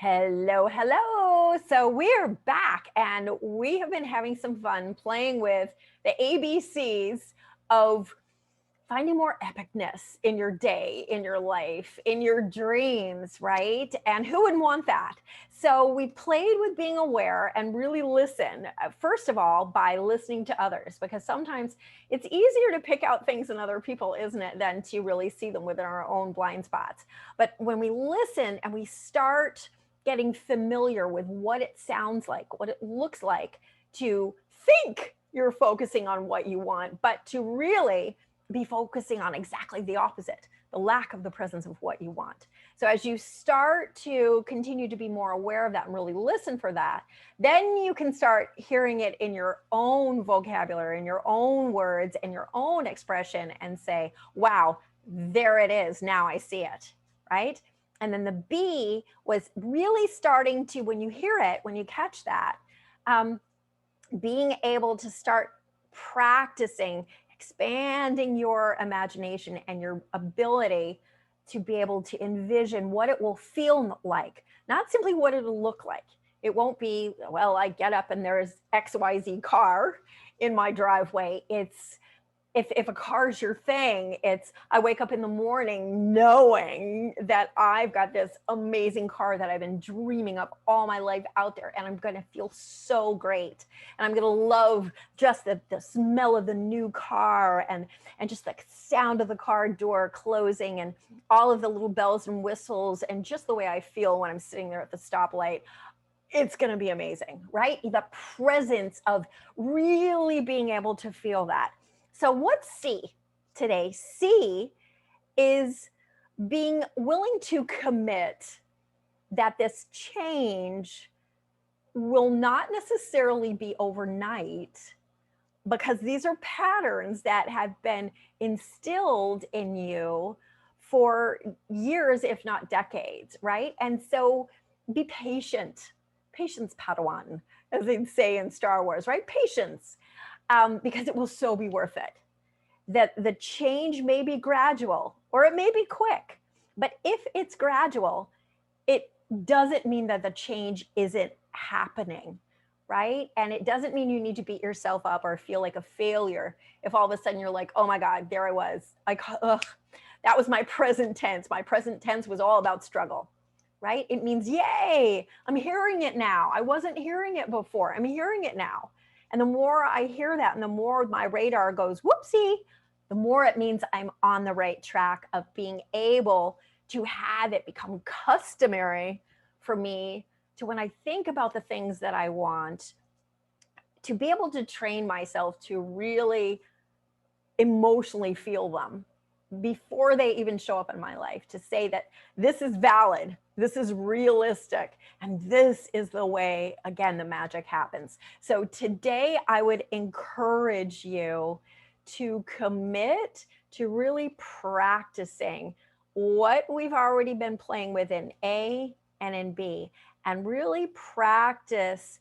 Hello, hello. So we're back and we have been having some fun playing with the ABCs of finding more epicness in your day, in your life, in your dreams, right? And who wouldn't want that? So we played with being aware and really listen, first of all, by listening to others, because sometimes it's easier to pick out things in other people, isn't it, than to really see them within our own blind spots. But when we listen and we start getting familiar with what it sounds like, what it looks like to think you're focusing on what you want, but to really be focusing on exactly the opposite, the lack of the presence of what you want. So as you start to continue to be more aware of that and really listen for that, then you can start hearing it in your own vocabulary, in your own words, and your own expression and say, wow, there it is. Now I see it, right? And then the B was really starting to, when you hear it, when you catch that, being able to start practicing expanding your imagination and your ability to be able to envision what it will feel like, not simply what it'll look like. It won't be, well, I get up and there's XYZ car in my driveway. It's if a car's your thing, it's I wake up in the morning knowing that I've got this amazing car that I've been dreaming up all my life out there, and I'm going to feel so great. And I'm going to love just the smell of the new car and just the sound of the car door closing and all of the little bells and whistles and just the way I feel when I'm sitting there at the stoplight. It's going to be amazing, right? The presence of really being able to feel that. So what's C today? C is being willing to commit that this change will not necessarily be overnight, because these are patterns that have been instilled in you for years, if not decades, right? And so be patient. Patience, Padawan, as they'd say in Star Wars, right? Patience. Because it will so be worth it. That the change may be gradual or it may be quick, but if it's gradual, it doesn't mean that the change isn't happening, right? And it doesn't mean you need to beat yourself up or feel like a failure if all of a sudden you're like, oh my God, there I was. Like, ugh, that was my present tense. My present tense was all about struggle, right? It means, yay, I'm hearing it now. I wasn't hearing it before. I'm hearing it now. And the more I hear that and the more my radar goes, whoopsie, the more it means I'm on the right track of being able to have it become customary for me to, when I think about the things that I want, to be able to train myself to really emotionally feel them before they even show up in my life, to say that this is valid, this is realistic, and this is the way, again, the magic happens. So today I would encourage you to commit to really practicing what we've already been playing with in A and in B, and really practice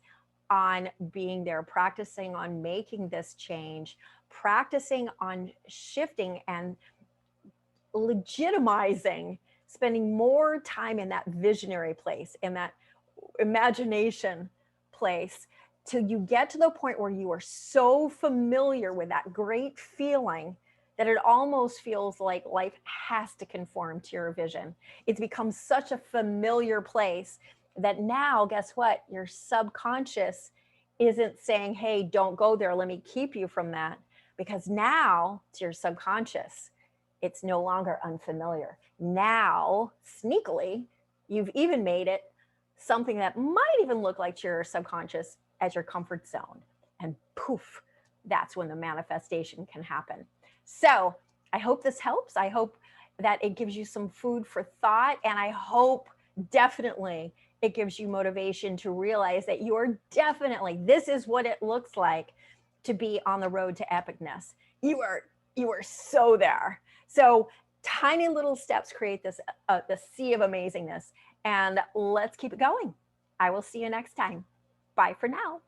on being there, practicing on making this change, practicing on shifting and legitimizing spending more time in that visionary place, in that imagination place, till you get to the point where you are so familiar with that great feeling that it almost feels like life has to conform to your vision. It's become such a familiar place that now, guess what? Your subconscious isn't saying, hey, don't go there, let me keep you from that, because now it's your subconscious. It's no longer unfamiliar. Now, sneakily, you've even made it something that might even look like to your subconscious as your comfort zone. And poof, that's when the manifestation can happen. So I hope this helps. I hope that it gives you some food for thought. And I hope definitely it gives you motivation to realize that you're definitely, this is what it looks like to be on the road to epicness. You are so there. So tiny little steps create this the sea of amazingness, and let's keep it going. I will see you next time. Bye for now.